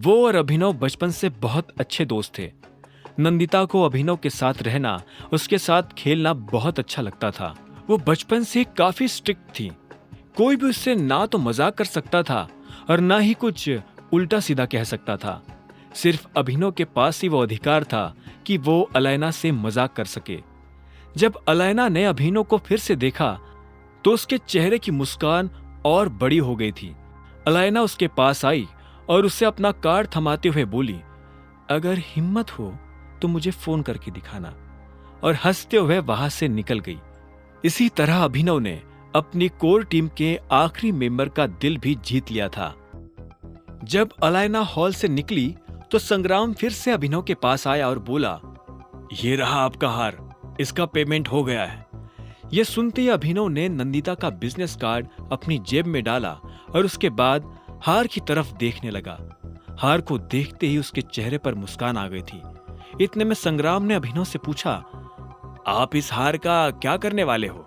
वो और अभिनव बचपन से बहुत अच्छे दोस्त थे। नंदिता को अभिनव के साथ रहना, उसके साथ खेलना बहुत अच्छा लगता था। वो बचपन से काफी स्ट्रिक्ट थी। कोई भी उससे ना तो मजाक कर सकता था और ना ही कुछ उल्टा सीधा कह सकता था। सिर्फ अभिनव के पास ही वो अधिकार था कि वो अलैना से मजाक कर सके। जब अलैना ने अभिनव को फिर से देखा तो उसके चेहरे की मुस्कान और बड़ी हो गई थी। अलैना उसके पास आई और उसे अपना कार्ड थमाते हुए बोली, अगर हिम्मत हो तो मुझे फोन करके दिखाना, और हंसते हुए वहां से निकल गई। इसी तरह अभिनव ने अपनी कोर टीम के आखिरी मेंबर का दिल भी जीत लिया था। जब अलैना हॉल से निकली तो संग्राम फिर से अभिनव के पास आया और बोला, ये रहा आपका हार, इसका पेमेंट हो गया है। यह सुनते ही अभिनव ने नंदिता का बिजनेस कार्ड अपनी जेब में डाला और उसके बाद हार की तरफ देखने लगा। हार को देखते ही उसके चेहरे पर मुस्कान आ गई थी। इतने में संग्राम ने अभिनव से पूछा, आप इस हार का क्या करने वाले हो?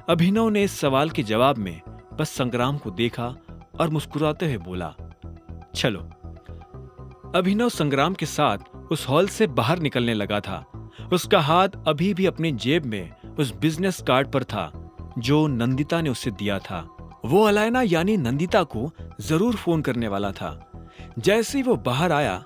अभिनव ने इस सवाल के जवाब में बस संग्राम को देखा और मुस्कुराते हुए बोला, चलो। अभिनव संग्राम के साथ उस हॉल से बाहर निकलने लगा था। उसका हाथ अभी भी अपनी जेब में उस बिजनेस कार्ड पर था जो नंदिता ने उसे दिया था। वो अलैना यानी नंदिता को जरूर फोन करने वाला था। जैसे ही वो बाहर आया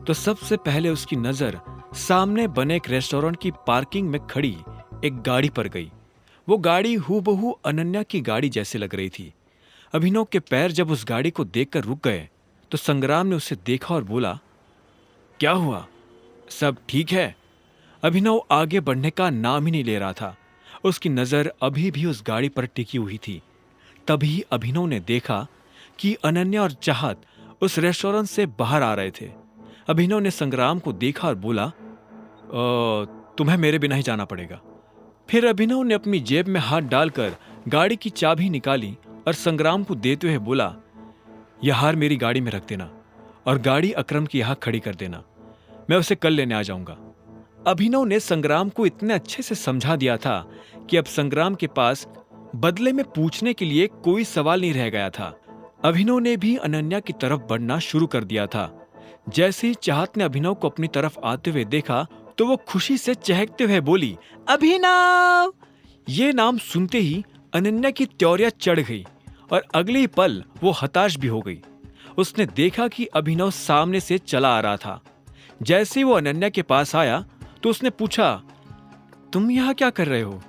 तो सबसे पहले उसकी नजर सामने बने एक रेस्टोरेंट की पार्किंग में खड़ी एक गाड़ी पर गई। वो गाड़ी हूबहू अनन्या की गाड़ी जैसे लग रही थी। अभिनव के पैर जब उस गाड़ी को देखकर रुक गए तो संग्राम ने उसे देखा और बोला, क्या हुआ, सब ठीक है? अभिनव आगे बढ़ने का नाम ही नहीं ले रहा था। उसकी नजर अभी भी उस गाड़ी पर टिकी हुई थी। तभी अभिनव ने देखा कि अनन्या और चाहत उस रेस्टोरेंट से बाहर आ रहे थे। अभिनव ने संग्राम को देखा और बोला, तुम्हें मेरे बिना ही जाना पड़ेगा। फिर अभिनव ने अपनी जेब में हाथ डालकर गाड़ी की चाबी निकाली और संग्राम को देते हुए बोला, यह हार मेरी गाड़ी में रख देना और गाड़ी अकरम की यहां खड़ी कर देना, मैं उसे कल लेने आ जाऊंगा। अभिनव ने संग्राम को इतने अच्छे से समझा दिया था कि अब संग्राम के पास बदले में पूछने के लिए कोई सवाल नहीं रह गया था। अभिनव ने भी अनन्या की तरफ बढ़ना शुरू कर दिया था। जैसे ही चाहत ने अभिनव को अपनी तरफ आते हुए देखा तो वो खुशी से चहकते हुए बोली, अभिनव! ये नाम सुनते ही अनन्या की त्योरिया चढ़ गई और अगले ही पल वो हताश भी हो गई। उसने देखा कि अभिनव सामने से चला आ रहा था। जैसे ही वो अनन्या के पास आया तो उसने पूछा, तुम यहाँ क्या कर रहे हो?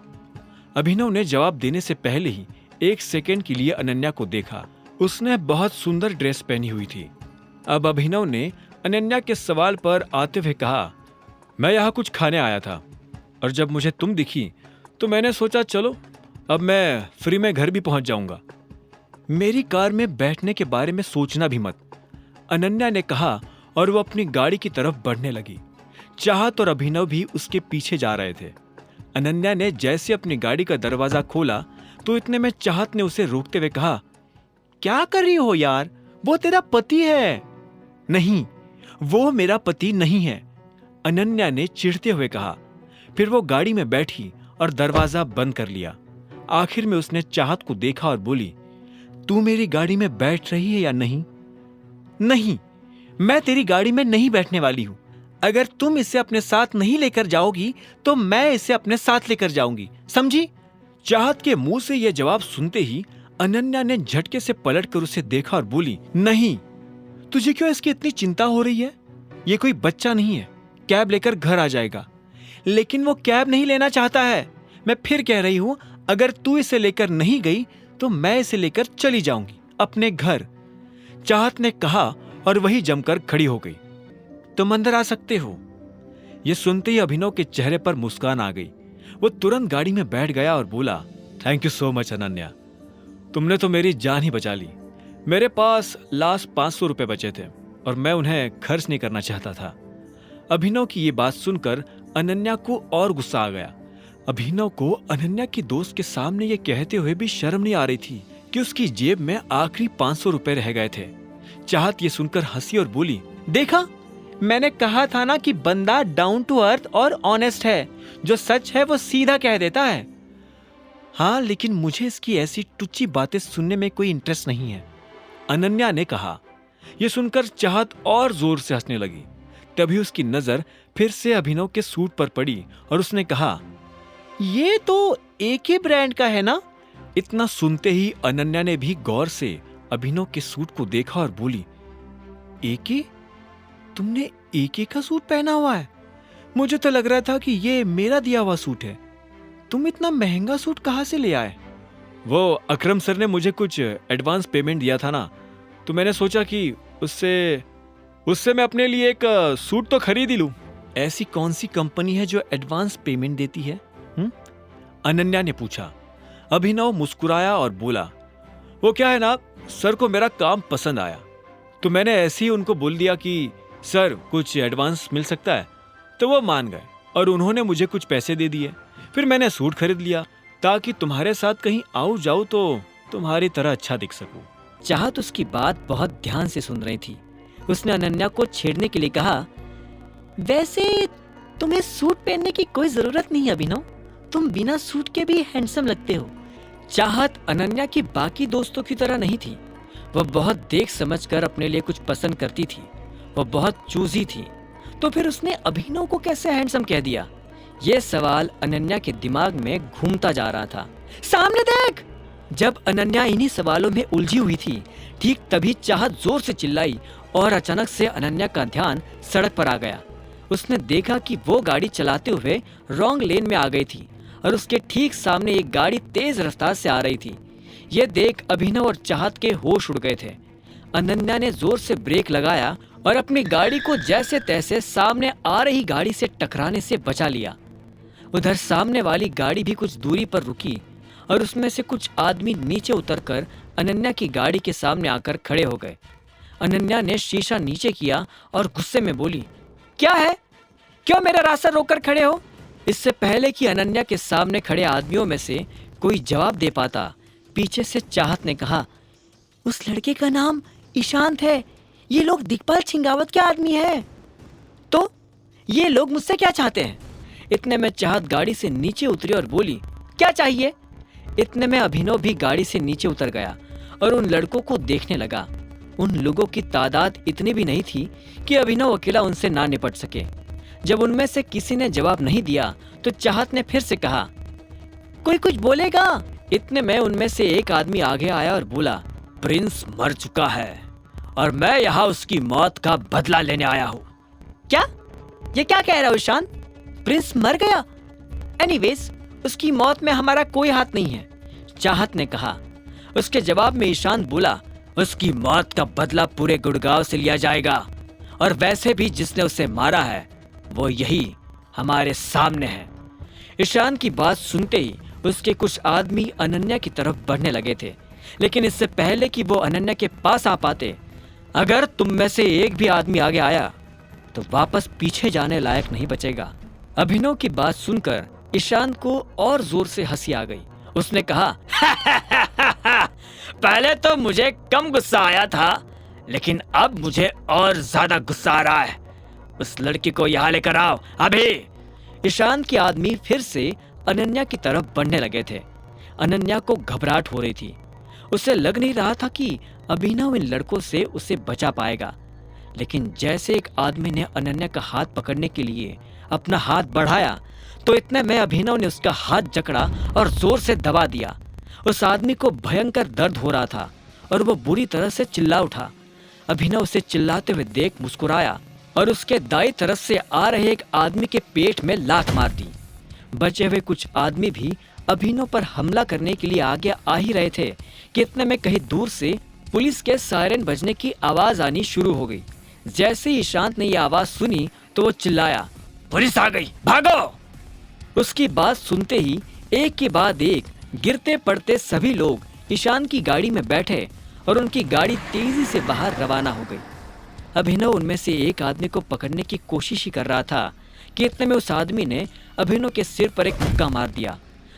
अभिनव ने जवाब देने से पहले ही एक सेकंड के लिए अनन्या को देखा। उसने बहुत सुंदर ड्रेस पहनी हुई थी। अब अभिनव ने अनन्या के सवाल पर आते हुए कहा, मैं यहाँ कुछ खाने आया था और जब मुझे तुम दिखी तो मैंने सोचा चलो अब मैं फ्री में घर भी पहुंच जाऊंगा। मेरी कार में बैठने के बारे में सोचना भी मत, अनन्या ने कहा और वो अपनी गाड़ी की तरफ बढ़ने लगी। चाहत और अभिनव भी उसके पीछे जा रहे थे। अनन्या ने जैसे अपनी गाड़ी का दरवाजा खोला तो इतने में चाहत ने उसे रोकते हुए कहा, क्या कर रही हो यार, वो तेरा पति है। नहीं, वो मेरा पति नहीं है, अनन्या ने चिढ़ते हुए कहा। फिर वो गाड़ी में बैठी और दरवाजा बंद कर लिया। आखिर में उसने चाहत को देखा और बोली, तू मेरी गाड़ी में बैठ रही है या नहीं? नहीं, मैं तेरी गाड़ी में नहीं बैठने वाली हूं। अगर तुम इसे अपने साथ नहीं लेकर जाओगी तो मैं इसे अपने साथ लेकर जाऊंगी, समझी? चाहत के मुंह से यह जवाब सुनते ही अनन्या ने झटके से पलटकर उसे देखा और बोली, नहीं, तुझे क्यों इसकी इतनी चिंता हो रही है? ये कोई बच्चा नहीं है, कैब लेकर घर आ जाएगा। लेकिन वो कैब नहीं लेना चाहता है। मैं फिर कह रही हूं, अगर तू इसे लेकर नहीं गई तो मैं इसे लेकर चली जाऊंगी अपने घर, चाहत ने कहा और वही जमकर खड़ी हो गई। तुम अंदर आ सकते हो। यह सुनते ही अभिनव के चेहरे पर मुस्कान आ गई। वो तुरंत गाड़ी में बैठ गया और बोला, thank you so much Ananya, तुमने तो मेरी जान ही बचा ली। मेरे पास लास्ट 500 रुपए बचे थे और मैं उन्हें खर्च नहीं करना चाहता था। अभिनव की ये बात सुनकर अनन्या को और गुस्सा आ गया। अभिनव को अनन्या की दोस्त के सामने ये कहते हुए भी शर्म नहीं आ रही थी कि उसकी जेब में आखिरी 500 रुपए रह गए थे। चाहत ये सुनकर हंसी और बोली, देखा, मैंने कहा था ना कि बंदा डाउन टू अर्थ और ऑनेस्ट है, जो सच है वो सीधा कह देता है। हाँ, लेकिन मुझे इसकी ऐसी टुच्ची बातें सुनने में कोई इंटरेस्ट नहीं है, अनन्या ने कहा। ये सुनकर चाहत और जोर से हंसने लगी। तभी उसकी नजर फिर से अभिनव के सूट पर पड़ी और उसने कहा, ये तो एक ही ब्रांड का है ना? इतना सुनते ही अनन्या ने भी गौर से अभिनव के सूट को देखा और बोली, एके? तुमने एके का सूट पहना हुआ है? मुझे तो लग रहा था कि ये मेरा दिया हुआ सूट है। तुम इतना महंगा सूट कहां से ले आए? वो अकरम सर ने मुझे कुछ एडवांस पेमेंट दिया था ना, तो मैंने सोचा कि उससे मैं अपने लिए एक सूट तो खरीद ही लूं। ऐसी कौन सी कंपनी है जो एडवांस पेमेंट देती है? अनन्या ने पूछा। अभिनव मुस्कुराया और बोला, वो क्या है ना, सर को मेरा काम पसंद आया, तो मैंने ऐसे ही उनको बोल दिया कि सर कुछ एडवांस मिल सकता है। तो वो मान गए और उन्होंने मुझे कुछ पैसे दे दिए। फिर मैंने सूट खरीद लिया ताकि तुम्हारे साथ कहीं आऊं जाऊं तो तुम्हारी तरह अच्छा दिख सकूं। चाहत उसकी बात बहुत ध्यान से सुन रही थी। उसने अनन्या को छेड़ने के लिए कहा, वैसे तुम्हें सूट पहनने की कोई जरूरत नहीं अभिनव, तुम बिना सूट के भी हैंडसम लगते हो। चाहत अनन्या की बाकी दोस्तों की तरह नहीं थी। वह बहुत देख समझकर अपने लिए कुछ पसंद करती थी। वह बहुत चूजी थी। तो फिर उसने अभिनव को कैसे हैंडसम कह दिया? यह सवाल अनन्या के दिमाग में घूमता जा रहा था। सामने देख! जब अनन्या इन्हीं सवालों में उलझी हुई थी, ठीक तभी चाहत जोर से चिल्लाई और अचानक से अनन्या का ध्यान सड़क पर आ गया। उसने देखा कि वो गाड़ी चलाते हुए रॉन्ग लेन में आ गई थी और उसके ठीक सामने एक गाड़ी तेज रफ्तार से आ रही थी। यह देख अभिनव और चाहत के होश उड़ गए थे। अनन्या ने जोर से ब्रेक लगाया और अपनी गाड़ी को जैसे तैसे सामने आ रही गाड़ी से टकराने से बचा लिया। उधर सामने वाली गाड़ी भी कुछ दूरी पर रुकी और उसमें से कुछ आदमी नीचे उतरकर अनन्या की गाड़ी के सामने आकर खड़े हो गए। अनन्या ने शीशा नीचे किया और गुस्से में बोली, क्या है? क्यों मेरा रास्ता रोककर खड़े हो? इससे पहले कि अनन्या के सामने खड़े आदमियों में से कोई जवाब दे पाता, पीछे से चाहत ने कहा, उस लड़के का नाम ईशांत है। ये लोग दिग्पाल छिंगावत के आदमी है। तो ये लोग मुझसे क्या चाहते हैं? इतने में चाहत गाड़ी से नीचे उतरी और बोली, क्या चाहिए? इतने में अभिनव भी गाड़ी से नीचे उतर गया और उन लड़कों को देखने लगा। उन लोगों की तादाद इतनी भी नहीं थी कि अभिनव अकेला उनसे ना निपट सके। जब उनमें से किसी ने जवाब नहीं दिया तो चाहत ने फिर से कहा, कोई कुछ बोलेगा? इतने में उनमें से एक आदमी आगे आया और बोला, प्रिंस मर चुका है और मैं यहाँ उसकी मौत का बदला लेने आया हूँ। क्या? ये क्या कह रहा हो ईशान? प्रिंस मर गया? एनीवेज, उसकी मौत में हमारा कोई हाथ नहीं है, चाहत ने कहा। उसके जवाब में ईशान बोला, उसकी मौत का बदला पूरे गुड़गांव से लिया जाएगा और वैसे भी जिसने उसे मारा है वो यही हमारे सामने है। ईशान की बात सुनते ही उसके कुछ आदमी अनन्या की तरफ बढ़ने लगे थे, लेकिन इससे पहले कि वो अनन्या के पास आ पाते, अगर तुम में से एक भी आदमी आगे आया तो वापस पीछे जाने लायक नहीं बचेगा। अभिनव की बात सुनकर ईशान को और जोर से हंसी आ गई। उसने कहा, पहले तो मुझे कम गुस्सा आया था, लेकिन अब मुझे और ज्यादा गुस्सा आ रहा है। उस लड़की को यहाँ लेकर आओ अभी। ईशान के आदमी फिर से अनन्या की तरफ बढ़ने लगे थे। अनन्या को घबराहट हो रही थी। उसे लग नहीं रहा था कि अभिनव इन लड़कों से उसे बचा पाएगा, लेकिन जैसे एक आदमी ने अनन्या का हाथ पकड़ने के लिए अपना हाथ बढ़ाया तो इतने में अभिनव ने उसका हाथ जकड़ा और जोर से दबा दिया। उस आदमी को भयंकर दर्द हो रहा था और वो बुरी तरह से चिल्ला उठा। अभिनव उसे चिल्लाते हुए देख मुस्कुराया और उसके दाईं तरफ से आ रहे एक आदमी के पेट में लात मार दी। बचे हुए कुछ आदमी भी अभिनव पर हमला करने के लिए आगे आ ही रहे थे कि इतने में कहीं दूर से पुलिस के सायरन बजने की आवाज आनी शुरू हो गई। जैसे ही ईशांत ने यह आवाज सुनी तो वो चिल्लाया, पुलिस आ गई, भागो! उसकी बात सुनते ही एक के बाद एक गिरते पड़ते सभी लोग ईशान की गाड़ी में बैठे और उनकी गाड़ी तेजी से बाहर रवाना हो गई। अभिनव उनमें से एक आदमी को पकड़ने की कोशिश ही कर रहा था कि इतने में उस आदमी ने अभिनव के सिर पर एक मुक्का मार दिया।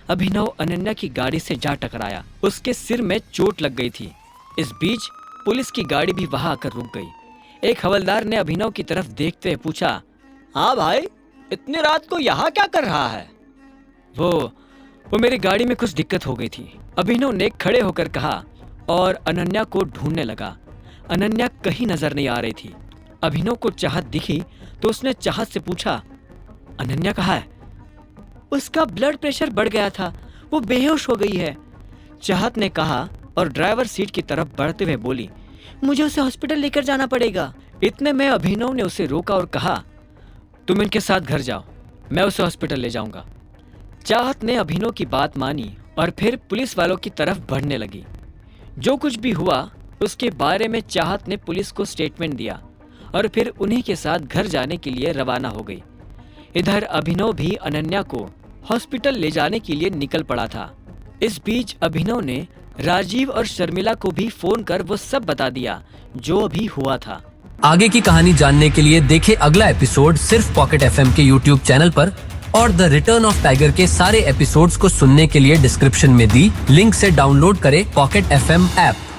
अभिनव अनन्या की गाड़ी से जा टकराया। उसके सिर में चोट लग गई थी। इस बीच पुलिस की गाड़ी भी वहां आकर रुक गई। एक हवलदार ने अभिनव की तरफ देखते हुए पूछा, हाँ भाई, इतनी रात को यहाँ क्या कर रहा है? वो मेरी गाड़ी में कुछ दिक्कत हो गई थी, अभिनव ने खड़े होकर कहा और अनन्या को ढूंढने लगा। अनन्या कहीं नजर नहीं आ रही थी। अभिनव को चाहत दिखी तो उसने चाहत से पूछा, अनन्या कहाँ है? उसका ब्लड प्रेशर बढ़ गया था, वो बेहोश हो गई है, चाहत ने कहा और ड्राइवर सीट की तरफ बढ़ते हुए बोली, मुझे उसे हॉस्पिटल लेकर जाना पड़ेगा। इतने में अभिनव ने उसे रोका और कहा, तुम इनके साथ घर जाओ, मैं उसे हॉस्पिटल ले जाऊंगा। चाहत ने अभिनव की बात मानी और फिर पुलिस वालों की तरफ बढ़ने लगी। जो कुछ भी हुआ उसके बारे में चाहत ने पुलिस को स्टेटमेंट दिया और फिर उन्हीं के साथ घर जाने के लिए रवाना हो गई। इधर अभिनव भी अनन्या को हॉस्पिटल ले जाने के लिए निकल पड़ा था। इस बीच अभिनव ने राजीव और शर्मिला को भी फोन कर वो सब बता दिया जो अभी हुआ था। आगे की कहानी जानने के लिए देखें अगला एपिसोड सिर्फ पॉकेट एफएम के यूट्यूब चैनल पर, और द रिटर्न ऑफ टाइगर के सारे एपिसोड्स को सुनने के लिए डिस्क्रिप्शन में दी लिंक से डाउनलोड करें पॉकेट एफएम ऐप।